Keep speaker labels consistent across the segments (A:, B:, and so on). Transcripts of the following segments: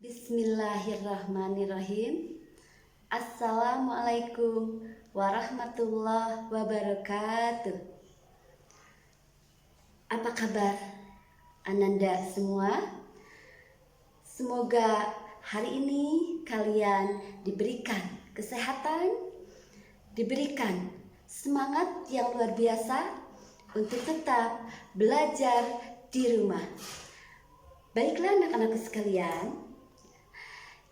A: Bismillahirrahmanirrahim. Assalamualaikum warahmatullahi wabarakatuh. Apa kabar Ananda semua? Semoga hari ini kalian diberikan kesehatan, diberikan semangat yang luar biasa untuk tetap belajar di rumah. Baiklah anak-anakku sekalian,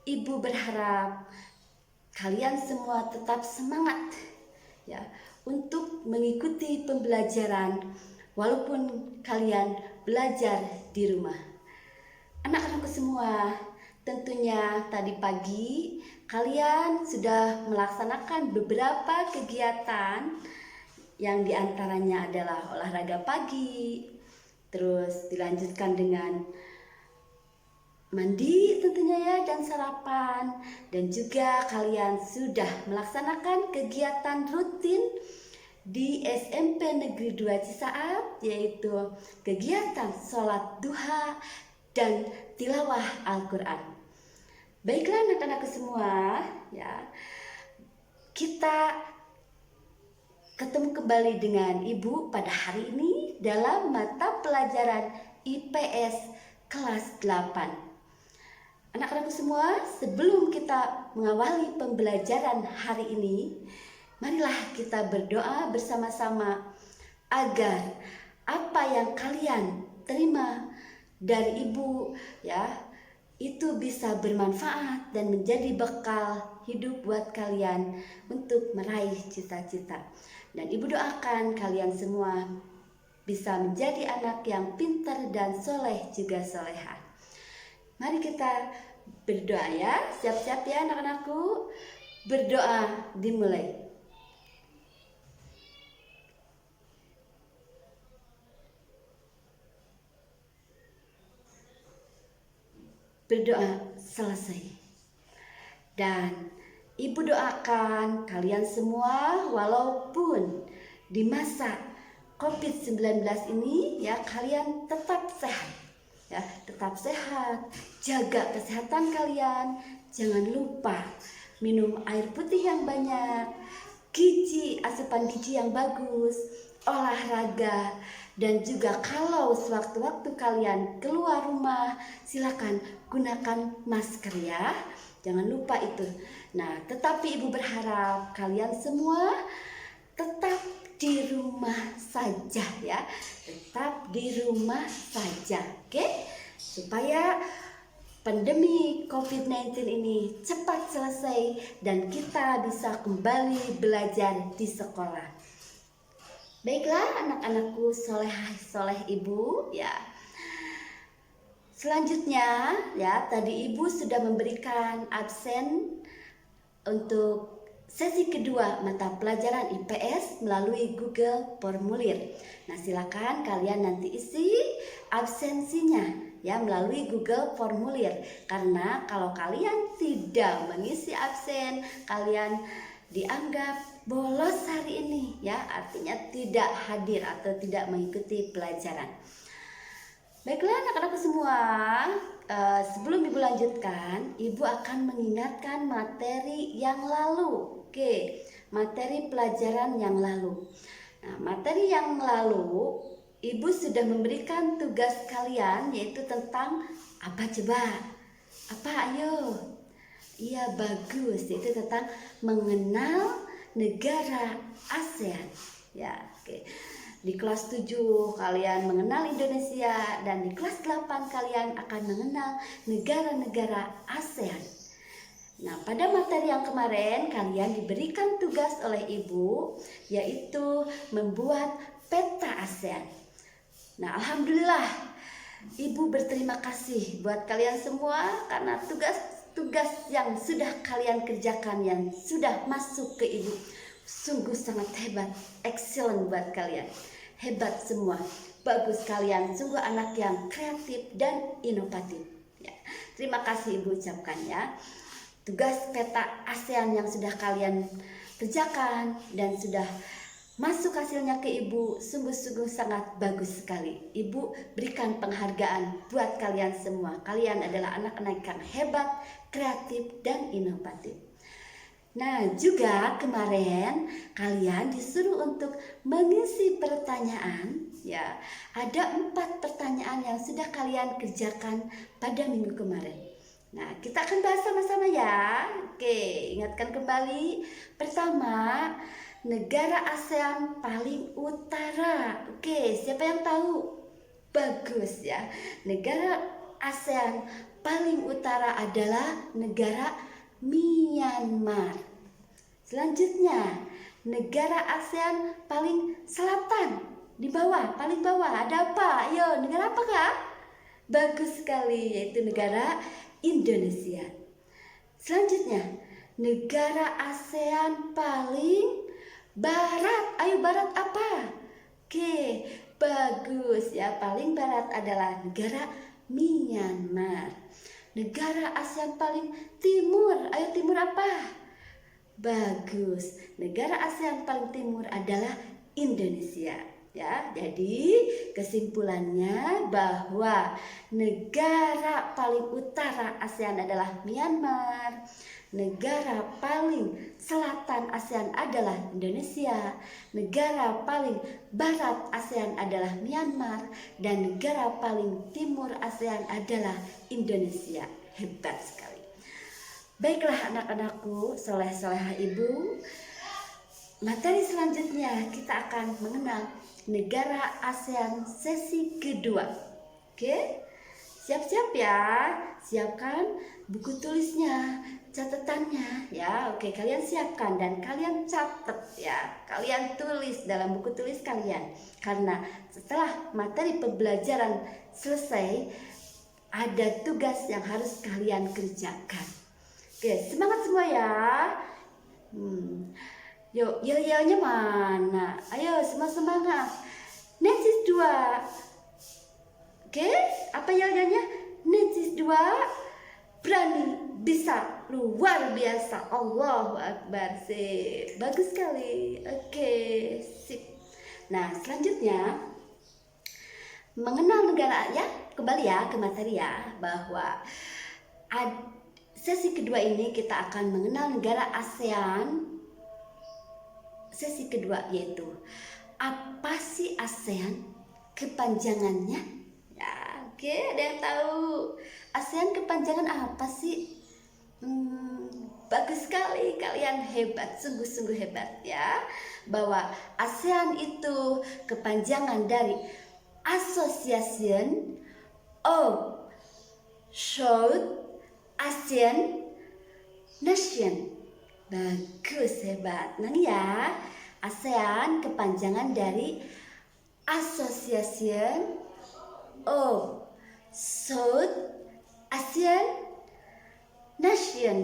A: Ibu berharap kalian semua tetap semangat ya untuk mengikuti pembelajaran walaupun kalian belajar di rumah. Anak-anakku semua, tentunya tadi pagi kalian sudah melaksanakan beberapa kegiatan yang diantaranya adalah olahraga pagi, terus dilanjutkan dengan mandi tentunya ya, dan sarapan, dan juga kalian sudah melaksanakan kegiatan rutin di SMP Negeri 2 Cisaat, yaitu kegiatan sholat duha dan tilawah Al-Quran. Baiklah anak-anakku semua ya, kita ketemu kembali dengan Ibu pada hari ini dalam mata pelajaran IPS kelas 8. Anak-anakku semua, sebelum kita mengawali pembelajaran hari ini, marilah kita berdoa bersama-sama agar apa yang kalian terima dari Ibu ya, itu bisa bermanfaat dan menjadi bekal hidup buat kalian untuk meraih cita-cita. Dan Ibu doakan kalian semua bisa menjadi anak yang pintar dan soleh juga soleha. Mari kita berdoa ya, siap-siap ya anak-anakku. Berdoa dimulai. Berdoa selesai. Dan Ibu doakan kalian semua walaupun di masa COVID-19 ini ya, kalian tetap sehat. Ya, tetap sehat, jaga kesehatan kalian, jangan lupa minum air putih yang banyak, asupan gizi yang bagus, olahraga, dan juga kalau sewaktu-waktu kalian keluar rumah silakan gunakan masker ya, jangan lupa itu. Nah, tetapi Ibu berharap kalian semua tetap di rumah saja ya, tetap di rumah saja, oke? Supaya pandemi COVID-19 ini cepat selesai dan kita bisa kembali belajar di sekolah. Baiklah anak-anakku soleh Ibu ya. Selanjutnya ya, tadi Ibu sudah memberikan absen untuk sesi kedua mata pelajaran IPS melalui Google Formulir. Nah, silakan kalian nanti isi absensinya ya melalui Google Formulir. Karena kalau kalian tidak mengisi absen, kalian dianggap bolos hari ini ya, artinya tidak hadir atau tidak mengikuti pelajaran. Baiklah anak-anakku semua, sebelum Ibu lanjutkan, Ibu akan mengingatkan materi yang lalu. Oke, materi pelajaran yang lalu. Nah, materi yang lalu Ibu sudah memberikan tugas kalian, yaitu tentang apa coba? Apa ayo? Iya bagus, itu tentang mengenal negara ASEAN. Ya, oke. Di kelas 7 kalian mengenal Indonesia, dan di kelas 8 kalian akan mengenal negara-negara ASEAN. Nah, pada materi yang kemarin kalian diberikan tugas oleh Ibu, yaitu membuat peta ASEAN. Nah, alhamdulillah Ibu berterima kasih buat kalian semua karena tugas yang sudah kalian kerjakan, yang sudah masuk ke Ibu, sungguh sangat hebat, excellent buat kalian. Hebat semua, bagus kalian, sungguh anak yang kreatif dan inovatif ya. Terima kasih Ibu ucapkan ya. Tugas peta ASEAN yang sudah kalian kerjakan dan sudah masuk hasilnya ke Ibu sungguh-sungguh sangat bagus sekali. Ibu berikan penghargaan buat kalian semua. Kalian adalah anak-anak yang hebat, kreatif, dan inovatif. Nah, juga kemarin kalian disuruh untuk mengisi pertanyaan, ya. Ada 4 pertanyaan yang sudah kalian kerjakan pada minggu kemarin. Nah, kita akan bahas sama-sama ya. Oke, ingatkan kembali. Pertama, negara ASEAN paling utara. Oke, siapa yang tahu? Bagus ya. Negara ASEAN paling utara adalah negara Myanmar. Selanjutnya, negara ASEAN paling selatan, di bawah, paling bawah ada apa? Ayo, negara apa kak? Bagus sekali, yaitu negara Indonesia. Selanjutnya, negara ASEAN paling barat. Ayo, barat apa? Oke, bagus ya. Paling barat adalah negara Myanmar. Negara ASEAN paling timur. Ayo, timur apa? Bagus. Negara ASEAN paling timur adalah Indonesia. Ya, jadi kesimpulannya bahwa negara paling utara ASEAN adalah Myanmar. Negara paling selatan ASEAN adalah Indonesia. Negara paling barat ASEAN adalah Myanmar. Dan negara paling timur ASEAN adalah Indonesia. Hebat sekali. Baiklah anak-anakku, soleh-soleha ibu. Materi selanjutnya kita akan mengenal negara ASEAN sesi kedua. Oke? Siap-siap ya. Siapkan buku tulisnya, catatannya ya. Oke, kalian siapkan dan kalian catat ya. Kalian tulis dalam buku tulis kalian. Karena setelah materi pembelajaran selesai, ada tugas yang harus kalian kerjakan. Oke, semangat semua ya. Yuk, yel-yelnya mana? Ayo, semua semangat. Necis 2. Oke, apa yel-yelnya? Necis 2. Berani, bisa, luar biasa. Allahu Akbar. Sip. Bagus sekali. Oke, sip. Nah, selanjutnya mengenal negara ya. Kembali ya ke materi ya, bahwa sesi kedua ini kita akan mengenal negara ASEAN. Sesi kedua yaitu apa sih ASEAN? Kepanjangannya? Ya, oke, ada yang tahu ASEAN kepanjangan apa sih? Bagus sekali, kalian hebat, sungguh-sungguh hebat ya. Bahwa ASEAN itu kepanjangan dari Association of South Asian Nation. Bagus, hebat. Nah ya, ASEAN kepanjangan dari Association of South Asian Nation.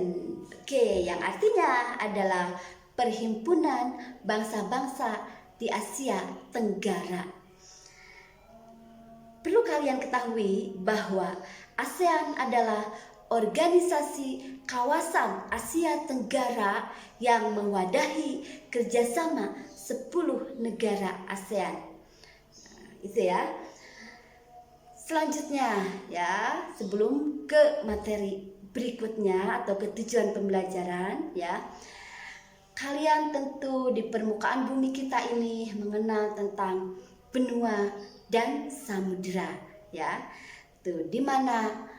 A: Oke, yang artinya adalah perhimpunan bangsa-bangsa di Asia Tenggara. Perlu kalian ketahui bahwa ASEAN adalah organisasi kawasan Asia Tenggara yang mewadahi kerjasama 10 negara ASEAN. Nah, itu ya. Selanjutnya ya, sebelum ke materi berikutnya atau ke tujuan pembelajaran ya, kalian tentu di permukaan bumi kita ini mengenal tentang benua dan samudera ya. Tuh, di mana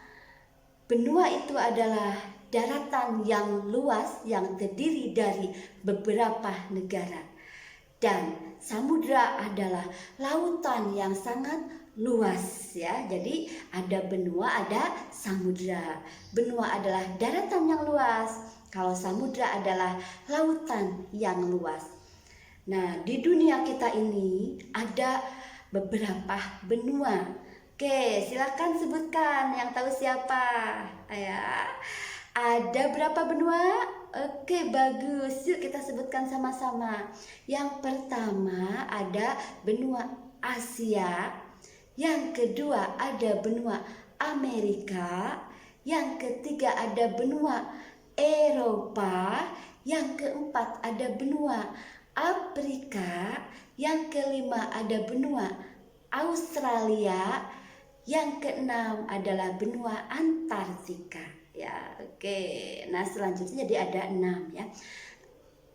A: benua itu adalah daratan yang luas yang terdiri dari beberapa negara. Dan samudra adalah lautan yang sangat luas ya. Jadi ada benua, ada samudra. Benua adalah daratan yang luas. Kalau samudra adalah lautan yang luas. Nah, di dunia kita ini ada beberapa benua. Oke, silakan sebutkan yang tahu siapa. Ya. Ada berapa benua? Oke, bagus. Yuk kita sebutkan sama-sama. Yang pertama ada benua Asia. Yang kedua ada benua Amerika. Yang ketiga ada benua Eropa. Yang keempat ada benua Afrika, yang kelima ada benua Australia, yang keenam adalah benua Antartika. Ya, oke. Nah, selanjutnya jadi ada 6 ya.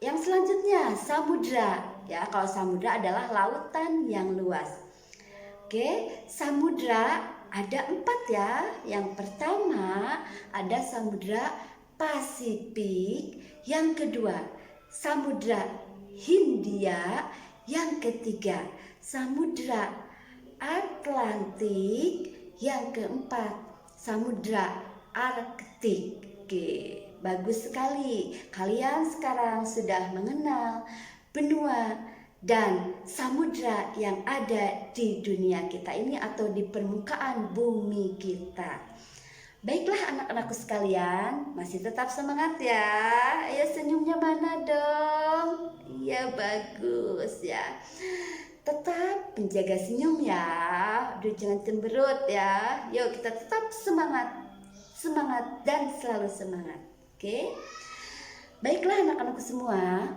A: Yang selanjutnya samudra. Ya, kalau samudra adalah lautan yang luas. Oke, samudra ada 4 ya. Yang pertama ada samudra Pasifik, yang kedua samudra Hindia, yang ketiga samudra Atlantik, yang keempat samudra Arktik. Oke, bagus sekali. Kalian sekarang sudah mengenal benua dan samudra yang ada di dunia kita ini atau di permukaan bumi kita. Baiklah anak-anakku sekalian, masih tetap semangat ya. Ayo senyumnya mana dong? Iya bagus ya. Tetap menjaga senyum ya. Aduh jangan cemberut ya. Yuk kita tetap semangat. Semangat dan selalu semangat. Oke? Baiklah anak-anakku semua.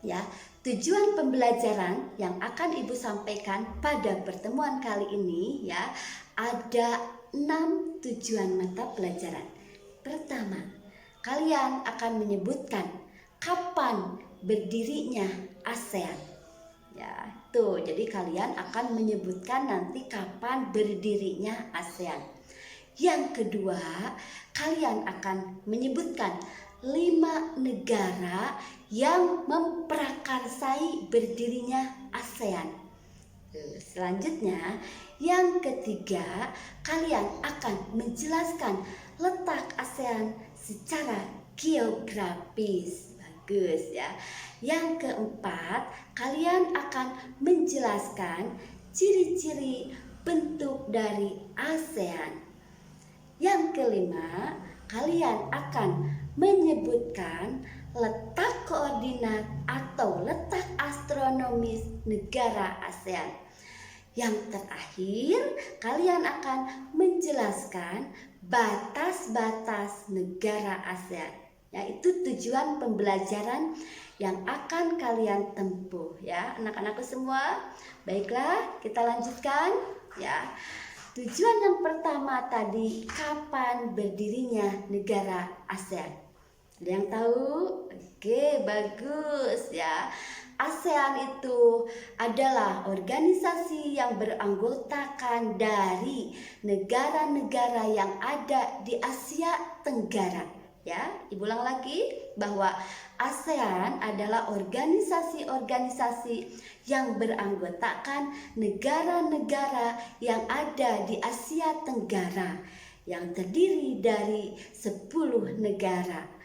A: Ya, tujuan pembelajaran yang akan Ibu sampaikan pada pertemuan kali ini ya, ada 6 tujuan mata pelajaran. Pertama, kalian akan menyebutkan kapan berdirinya ASEAN. Ya, tuh. Jadi kalian akan menyebutkan nanti kapan berdirinya ASEAN. Yang kedua, kalian akan menyebutkan 5 negara yang memprakarsai berdirinya ASEAN. Selanjutnya, yang ketiga, kalian akan menjelaskan letak ASEAN secara geografis. Bagus ya. Yang keempat, kalian akan menjelaskan ciri-ciri bentuk dari ASEAN. Yang kelima, kalian akan menyebutkan letak koordinat atau letak astronomis negara ASEAN. Yang terakhir, kalian akan menjelaskan batas-batas negara ASEAN. Ya, itu tujuan pembelajaran yang akan kalian tempuh ya, anak-anakku semua. Baiklah, kita lanjutkan ya. Tujuan yang pertama tadi, kapan berdirinya negara ASEAN? Ada yang tahu? Oke, bagus ya. ASEAN itu adalah organisasi yang beranggotakan dari negara-negara yang ada di Asia Tenggara. Ya, Ibu ulang lagi bahwa ASEAN adalah organisasi-organisasi yang beranggotakan negara-negara yang ada di Asia Tenggara yang terdiri dari 10 negara.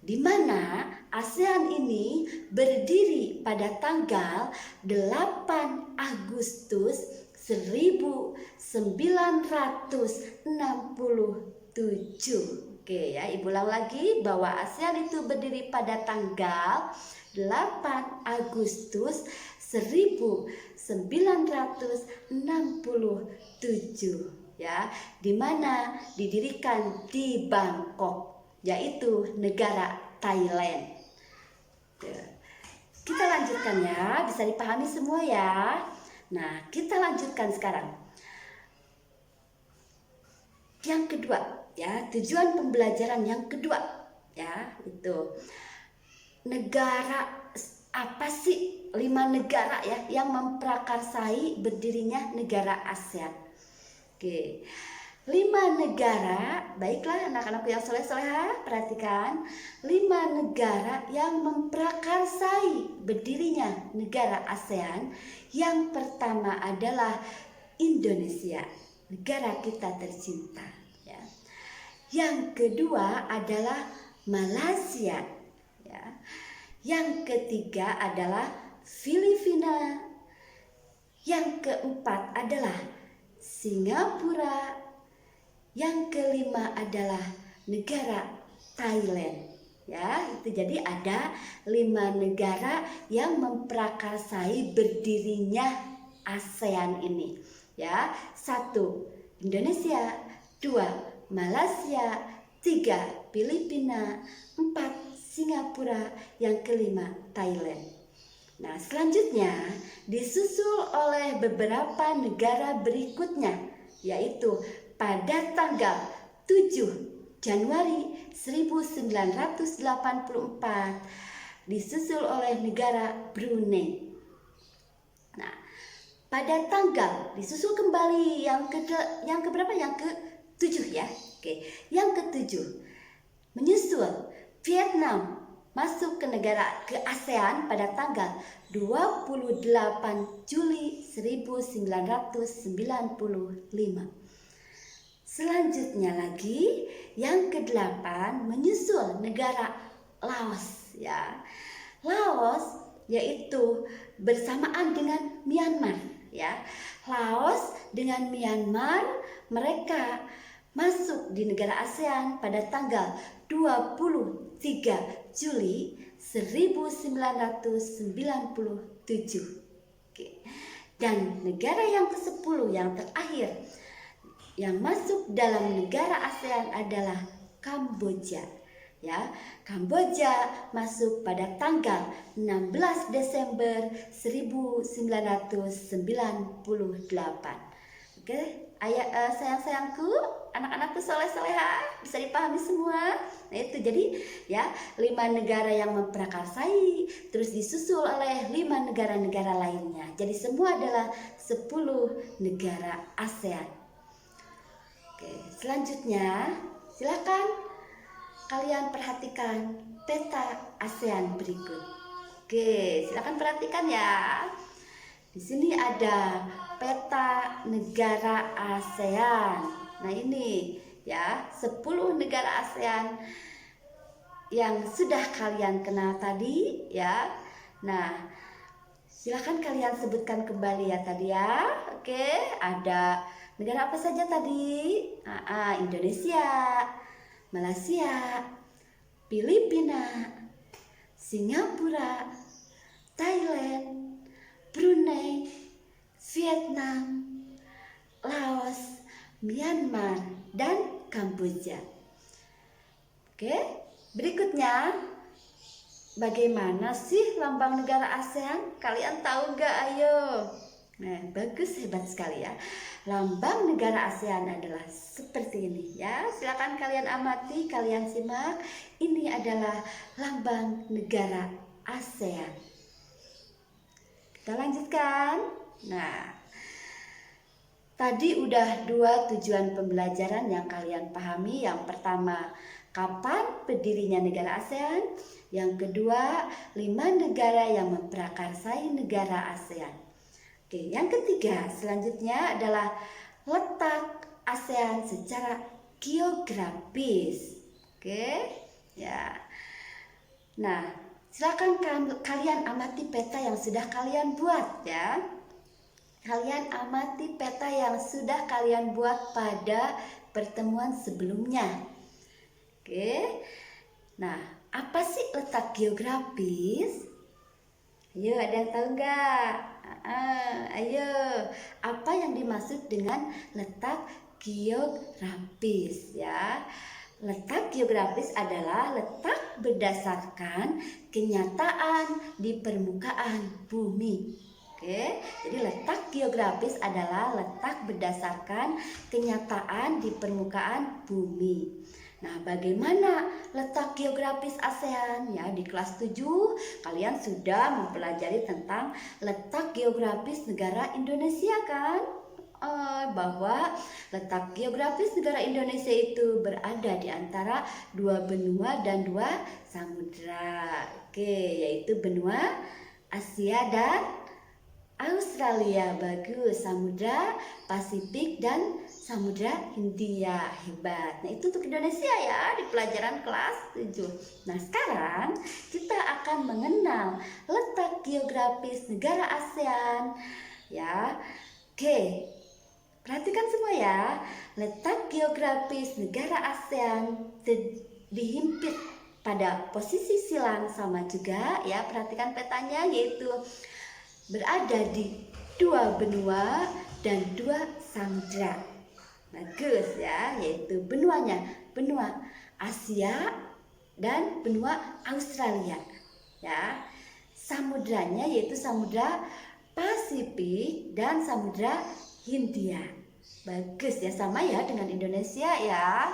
A: Di mana ASEAN ini berdiri pada tanggal 8 Agustus 1967. Oke ya, Ibu ulang lagi bahwa ASEAN itu berdiri pada tanggal 8 Agustus 1967 ya, di mana didirikan di Bangkok, yaitu negara Thailand. Kita lanjutkan ya, bisa dipahami semua ya. Nah, kita lanjutkan sekarang. Yang kedua, ya, tujuan pembelajaran yang kedua, ya, itu negara apa sih 5 negara ya yang memprakarsai berdirinya negara ASEAN. Oke. 5 negara, baiklah anak-anakku yang soleh-soleha, perhatikan 5 negara yang memprakarsai berdirinya negara ASEAN. Yang pertama adalah Indonesia, negara kita tercinta ya. Yang kedua adalah Malaysia ya. Yang ketiga adalah Filipina. Yang keempat adalah Singapura. Yang kelima adalah negara Thailand. Ya, itu jadi ada 5 negara yang memprakarsai berdirinya ASEAN ini. Ya, 1 Indonesia, 2 Malaysia, 3 Filipina, 4 Singapura, yang kelima Thailand. Nah, selanjutnya disusul oleh beberapa negara berikutnya, yaitu pada tanggal 7 Januari 1984 disusul oleh negara Brunei. Nah, pada tanggal disusul kembali yang keberapa? Yang ke-7 ya. Oke, yang ke-7 menyusul Vietnam masuk ke ASEAN pada tanggal 28 Juli 1995. Selanjutnya lagi yang ke-8 menyusul negara Laos ya. Laos yaitu bersamaan dengan Myanmar ya. Laos dengan Myanmar mereka masuk di negara ASEAN pada tanggal 23 Juli 1997. Oke. Dan negara yang ke-10 yang terakhir yang masuk dalam negara ASEAN adalah Kamboja. Ya, Kamboja masuk pada tanggal 16 Desember 1998. Oke, sayang-sayangku, anak-anakku soleh-soleha, bisa dipahami semua. Nah itu jadi ya 5 negara yang memprakarsai, terus disusul oleh 5 negara-negara lainnya. Jadi semua adalah 10 negara ASEAN. Oke, selanjutnya silakan kalian perhatikan peta ASEAN berikut. Oke, silakan perhatikan ya. Di sini ada peta negara ASEAN. Nah, ini ya, 10 negara ASEAN yang sudah kalian kenal tadi ya. Nah, silakan kalian sebutkan kembali ya tadi ya. Oke, ada negara apa saja tadi? Indonesia, Malaysia, Filipina, Singapura, Thailand, Brunei, Vietnam, Laos, Myanmar, dan Kamboja. Oke, berikutnya bagaimana sih lambang negara ASEAN? Kalian tahu nggak? Ayo. Nah, bagus, hebat sekali ya. Lambang negara ASEAN adalah seperti ini ya. Silakan kalian amati, kalian simak. Ini adalah lambang negara ASEAN. Kita lanjutkan. Nah, tadi udah 2 tujuan pembelajaran yang kalian pahami. Yang pertama, kapan berdirinya negara ASEAN? Yang kedua, 5 negara yang memprakarsai negara ASEAN. Oke, yang ketiga selanjutnya adalah letak ASEAN secara geografis. Oke, ya. Nah, silakan kalian amati peta yang sudah kalian buat ya. Kalian amati peta yang sudah kalian buat pada pertemuan sebelumnya. Oke. Nah, apa sih letak geografis? Ayo, ada yang tahu nggak? Ayo, apa yang dimaksud dengan letak geografis ya? Letak geografis adalah letak berdasarkan kenyataan di permukaan bumi. Oke, jadi letak geografis adalah letak berdasarkan kenyataan di permukaan bumi. Nah, bagaimana letak geografis ASEAN? Ya, di kelas 7 kalian sudah mempelajari tentang letak geografis negara Indonesia kan? Bahwa letak geografis negara Indonesia itu berada di antara 2 benua dan 2 samudra. Oke, yaitu benua Asia dan Australia. Bagus, Samudra Pasifik dan Samudra Hindia. Hebat. Nah, itu untuk Indonesia ya di pelajaran kelas 7. Nah, sekarang kita akan mengenal letak geografis negara ASEAN ya. Oke, perhatikan semua ya. Letak geografis negara ASEAN dihimpit pada posisi silang sama juga ya. Perhatikan petanya, yaitu berada di 2 benua dan 2 samudra. Bagus ya, yaitu benuanya benua Asia dan benua Australia. Ya. Samudranya yaitu Samudra Pasifik dan Samudra Hindia. Bagus ya, sama ya dengan Indonesia ya.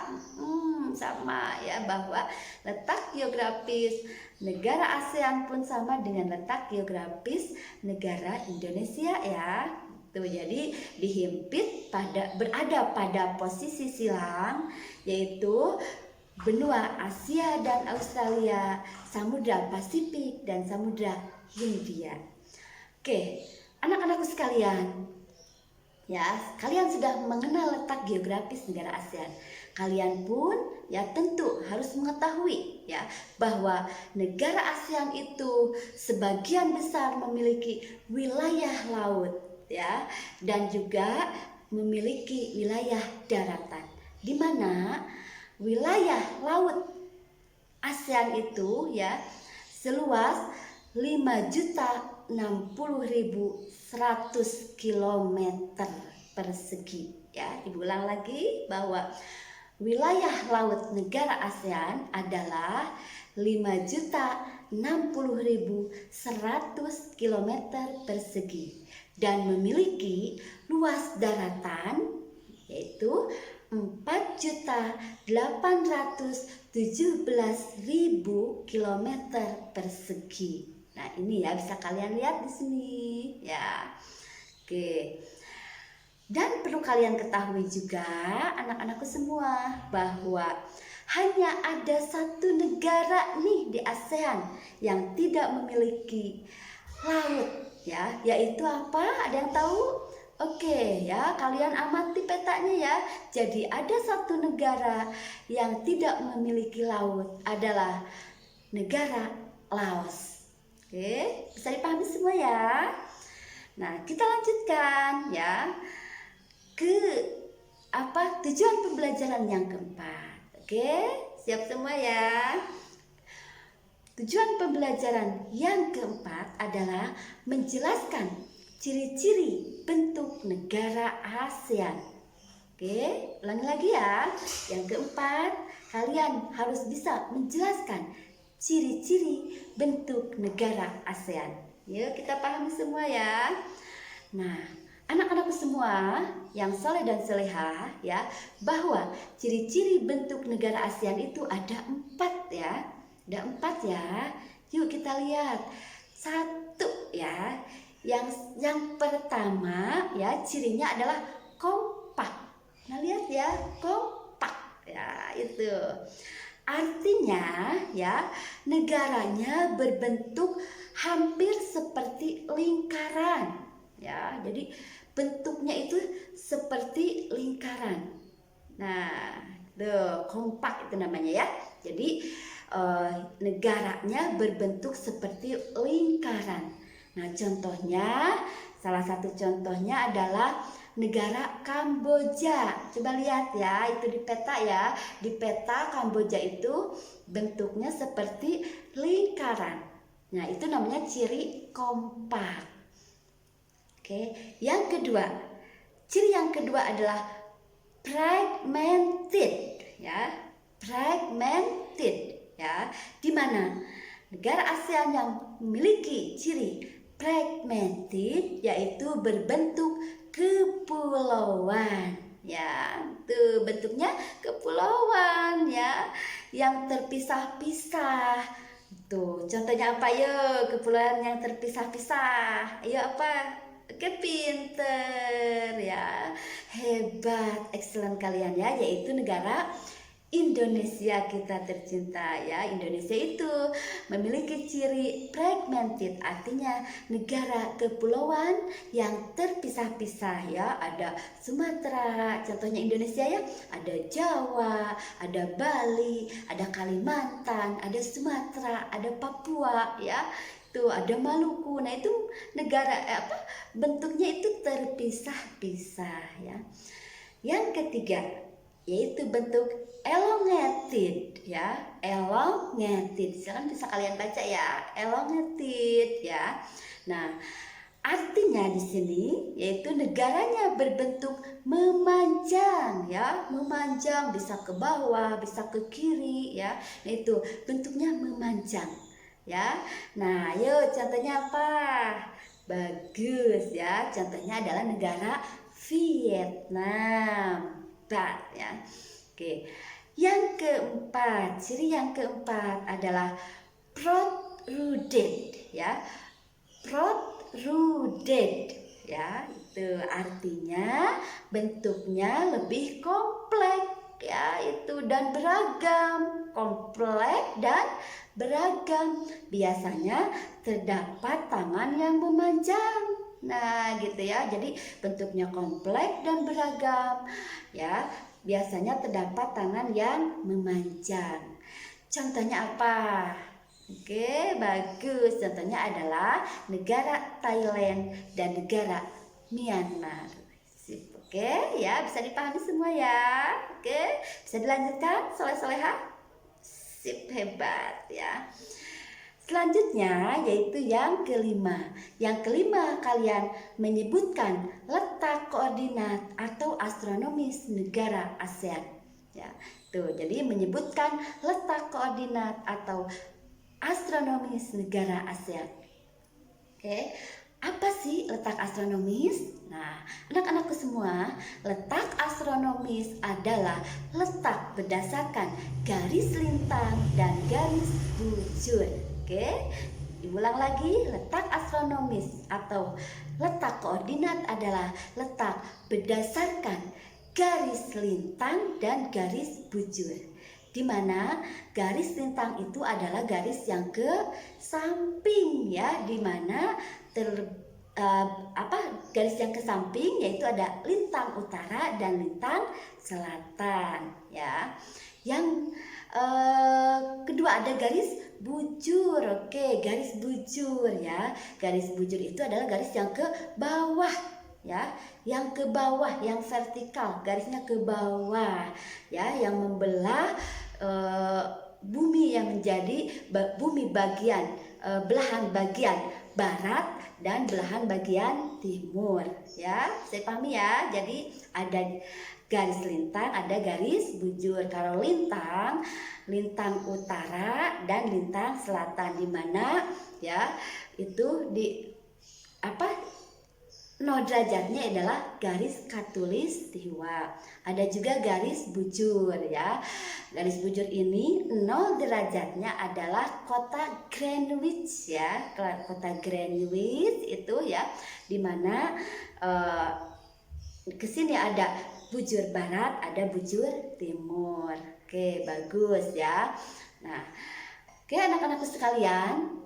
A: Sama ya, bahwa letak geografis negara ASEAN pun sama dengan letak geografis negara Indonesia ya. Tuh, jadi dihimpit berada pada posisi silang, yaitu benua Asia dan Australia, Samudra Pasifik dan Samudra Hindia. Oke, anak-anakku sekalian, ya, kalian sudah mengenal letak geografis negara ASEAN. Kalian pun ya tentu harus mengetahui ya bahwa negara ASEAN itu sebagian besar memiliki wilayah laut ya, dan juga memiliki wilayah daratan, di mana wilayah laut ASEAN itu ya seluas 5.060.100 km persegi ya. Diulang lagi bahwa wilayah laut negara ASEAN adalah 5.060.100 km persegi dan memiliki luas daratan yaitu 4.817.000 km persegi. Nah, ini ya bisa kalian lihat di sini ya. Oke. Dan perlu kalian ketahui juga anak-anakku semua bahwa hanya ada satu negara nih di ASEAN yang tidak memiliki laut ya, yaitu apa? Ada yang tahu? Oke ya, kalian amati petanya ya. Jadi ada satu negara yang tidak memiliki laut, adalah negara Laos. Oke, bisa dipahami semua ya. Nah, kita lanjutkan ya ke tujuan pembelajaran yang keempat. Oke, siap semua ya. Tujuan pembelajaran yang keempat adalah menjelaskan ciri-ciri bentuk negara ASEAN. Oke, ulangi lagi ya. Yang keempat, kalian harus bisa menjelaskan ciri-ciri bentuk negara ASEAN. Yuk kita pahami semua ya. Nah, anak-anakku semua yang soleh dan soleha ya, bahwa ciri-ciri bentuk negara ASEAN itu ada 4 ya. Ada 4 ya. Yuk kita lihat. 1 ya. Yang pertama ya, cirinya adalah kompak. Nah, lihat ya, kompak ya, itu artinya ya negaranya berbentuk hampir seperti lingkaran ya. Jadi bentuknya itu seperti lingkaran. Nah, kompak itu namanya ya. Jadi negaranya berbentuk seperti lingkaran. Nah, contohnya, salah satu contohnya adalah negara Kamboja. Coba lihat ya, itu di peta ya. Di peta Kamboja itu bentuknya seperti lingkaran. Nah, itu namanya ciri kompak. Oke, yang kedua. Ciri yang kedua adalah fragmented ya. Fragmented ya. Di mana negara ASEAN yang memiliki ciri fragmented yaitu berbentuk kepulauan ya. Tuh bentuknya kepulauan ya, yang terpisah-pisah. Tuh contohnya apa ya, kepulauan yang terpisah-pisah? Ayo apa? Oke, pinter ya, hebat, excellent kalian ya, yaitu negara Indonesia kita tercinta ya. Indonesia itu memiliki ciri fragmented, artinya negara kepulauan yang terpisah-pisah ya. Ada Sumatera, contohnya Indonesia ya. Ada Jawa, ada Bali, ada Kalimantan, ada Sumatera, ada Papua ya. Tuh ada Maluku. Nah, itu negara bentuknya itu terpisah-pisah ya. Yang ketiga yaitu bentuk elongated ya, elongated. Silakan bisa kalian baca ya, elongated ya. Nah, Artinya di sini yaitu negaranya berbentuk memanjang ya, memanjang bisa ke bawah, bisa ke kiri ya. Nah, itu bentuknya memanjang ya. Nah, yuk contohnya apa? Bagus ya. Contohnya adalah negara Vietnam. Ya. Oke. Yang keempat, ciri yang keempat adalah protrudet ya. Protrudet ya, itu artinya bentuknya lebih kompleks ya, itu dan beragam, kompleks dan beragam. Biasanya terdapat tangan yang memanjang. Nah, gitu ya. Jadi bentuknya kompleks dan beragam ya. Biasanya terdapat tangan yang memanjang. Contohnya apa? Oke, bagus. Contohnya adalah negara Thailand dan negara Myanmar. Sip, oke, ya bisa dipahami semua ya. Oke, bisa dilanjutkan, soleh-soleha. Sip, hebat ya. Selanjutnya yaitu yang kelima. Yang kelima, kalian menyebutkan letak koordinat atau astronomis negara ASEAN. Ya, tuh. Jadi menyebutkan letak koordinat atau astronomis negara ASEAN. Oke, apa sih letak astronomis? Nah, anak-anakku semua, letak astronomis adalah letak berdasarkan garis lintang dan garis bujur. Oke, diulang lagi, letak astronomis atau letak koordinat adalah letak berdasarkan garis lintang dan garis bujur, di mana garis lintang itu adalah garis yang ke samping ya, di mana garis yang ke samping yaitu ada lintang utara dan lintang selatan ya. Yang kedua ada garis bujur. Oke, garis bujur ya. Garis bujur itu adalah garis yang ke bawah ya, yang ke bawah, yang vertikal, garisnya ke bawah ya, yang membelah bumi yang menjadi bumi bagian belahan bagian barat dan belahan bagian timur ya. Saya pahami ya. Jadi ada garis lintang, ada garis bujur. Kalau lintang utara dan lintang selatan, di mana ya itu di derajatnya adalah garis khatulistiwa. Ada juga garis bujur ya. Garis bujur ini 0 derajatnya adalah kota Greenwich ya. Kota Greenwich itu ya, dimana kesini ada bujur barat, ada bujur timur. Oke, bagus ya. Nah, oke anak-anakku sekalian,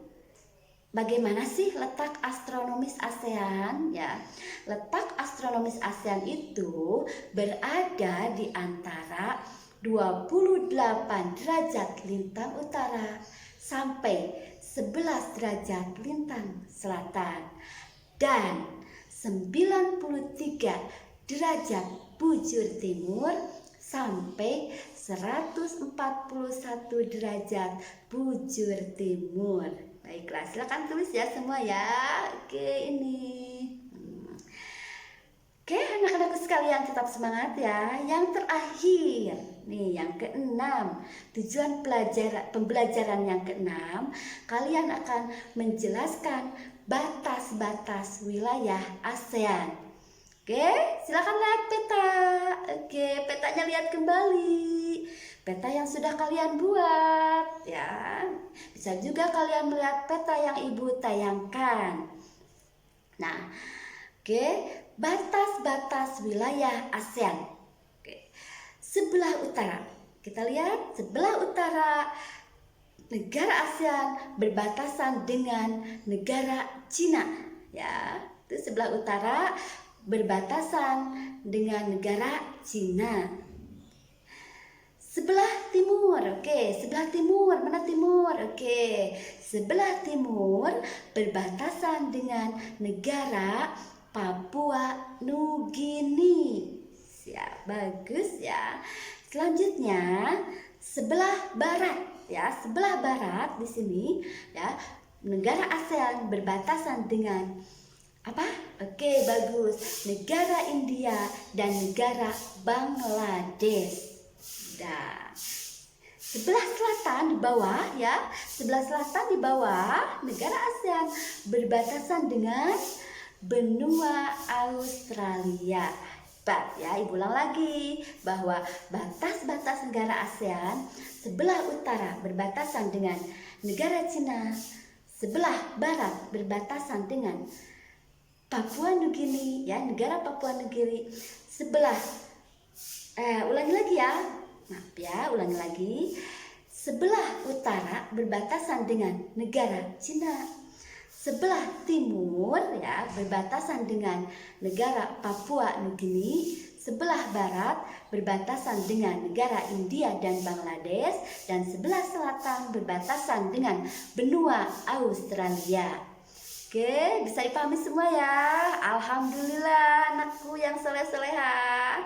A: bagaimana sih letak astronomis ASEAN ya? Letak astronomis ASEAN itu berada di antara 28 derajat lintang utara sampai 11 derajat lintang selatan dan 93 derajat bujur timur sampai 141 derajat bujur timur. Baiklah, silakan tulis ya semua ya. Oke, ini. Oke, anak-anakku sekalian tetap semangat ya. Yang terakhir, nih yang keenam, tujuan pembelajaran yang keenam, kalian akan menjelaskan batas-batas wilayah ASEAN. Oke, silakan lihat peta. Oke, petanya lihat kembali. Peta yang sudah kalian buat ya. Bisa juga kalian melihat peta yang ibu tayangkan. Nah, oke, batas-batas wilayah ASEAN. Oke. Sebelah utara. Kita lihat sebelah utara negara ASEAN berbatasan dengan negara Cina ya. Itu sebelah utara berbatasan dengan negara Cina. Sebelah timur, oke, sebelah timur, mana timur? Oke, sebelah timur berbatasan dengan negara Papua Nugini. Siap, bagus ya. Selanjutnya, sebelah barat ya, sebelah barat di sini ya, negara ASEAN berbatasan dengan Apa? Oke, bagus. Negara India dan negara Bangladesh. Nah, sebelah selatan di bawah ya, sebelah selatan di bawah negara ASEAN berbatasan dengan benua Australia. Hebat ya, Ibu ulang lagi bahwa batas-batas negara ASEAN sebelah utara berbatasan dengan negara Cina, sebelah barat berbatasan dengan Papua Nugini ya, negara Papua Nugini sebelah ulangi lagi ya. Maaf ya, ulangi lagi. Sebelah utara berbatasan dengan negara Cina. Sebelah timur ya berbatasan dengan negara Papua Nugini. Sebelah barat berbatasan dengan negara India dan Bangladesh, dan sebelah selatan berbatasan dengan benua Australia. Oke, bisa dipahami semua ya. Alhamdulillah anakku yang soleh-soleha.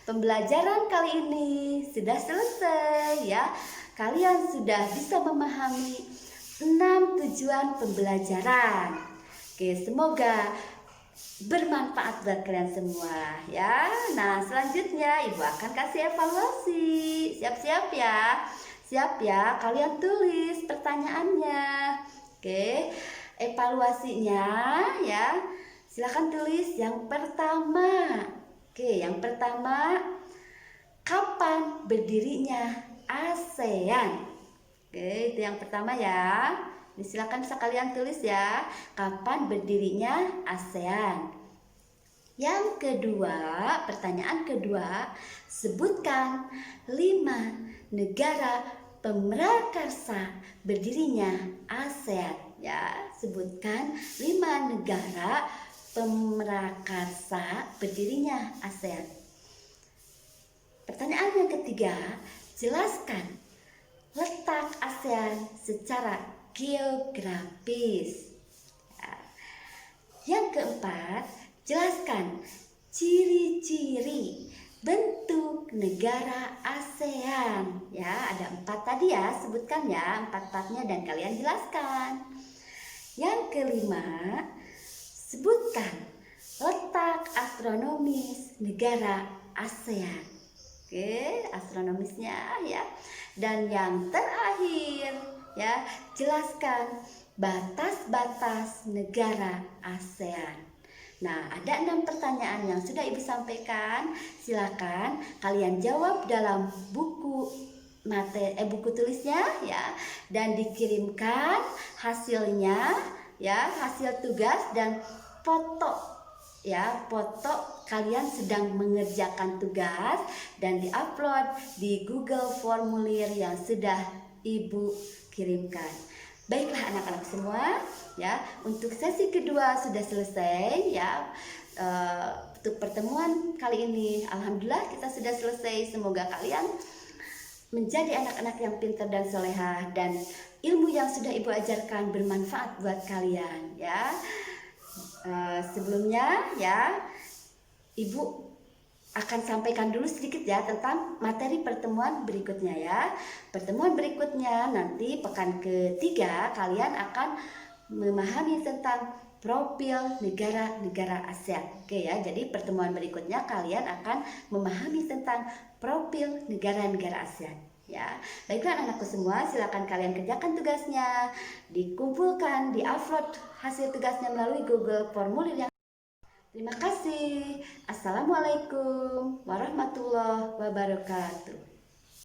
A: Pembelajaran kali ini sudah selesai ya. Kalian sudah bisa memahami 6 tujuan pembelajaran. Oke, semoga bermanfaat buat kalian semua ya. Nah, selanjutnya Ibu akan kasih evaluasi. Siap-siap ya. Siap ya, kalian tulis pertanyaannya. Oke. Evaluasinya ya, silakan tulis yang pertama. Oke, yang pertama, kapan berdirinya ASEAN? Oke, itu yang pertama ya. Ini silakan bisa kalian tulis ya, kapan berdirinya ASEAN. Yang kedua, pertanyaan kedua, sebutkan 5 negara pemrakarsa berdirinya ASEAN. Ya, sebutkan 5 negara pemrakarsa berdirinya ASEAN. Pertanyaan yang ketiga, jelaskan letak ASEAN secara geografis. Ya. Yang keempat, jelaskan ciri-ciri bentuk negara ASEAN. Ya, ada 4 tadi ya, sebutkan ya 4-4-nya dan kalian jelaskan. Yang kelima, sebutkan letak astronomis negara ASEAN. Oke, astronomisnya ya. Dan yang terakhir ya, jelaskan batas-batas negara ASEAN. Nah, ada 6 pertanyaan yang sudah Ibu sampaikan. Silakan kalian jawab dalam buku buku tulisnya ya, dan dikirimkan hasilnya ya, hasil tugas dan foto ya, foto kalian sedang mengerjakan tugas dan diupload di Google Formulir yang sudah Ibu kirimkan. Baiklah anak-anak semua ya, untuk sesi kedua sudah selesai ya. Untuk pertemuan kali ini alhamdulillah kita sudah selesai. Semoga kalian menjadi anak-anak yang pintar dan soleha, dan ilmu yang sudah Ibu ajarkan bermanfaat buat kalian ya. Sebelumnya ya, Ibu akan sampaikan dulu sedikit ya tentang materi pertemuan berikutnya ya. Pertemuan berikutnya nanti pekan ketiga kalian akan memahami tentang profil negara-negara ASEAN. Oke ya, jadi pertemuan berikutnya kalian akan memahami tentang profil negara-negara ASEAN. Ya, baiklah anakku semua, silakan kalian kerjakan tugasnya, dikumpulkan, diupload hasil tugasnya melalui Google Formulir yang. Terima kasih. Assalamualaikum warahmatullahi wabarakatuh.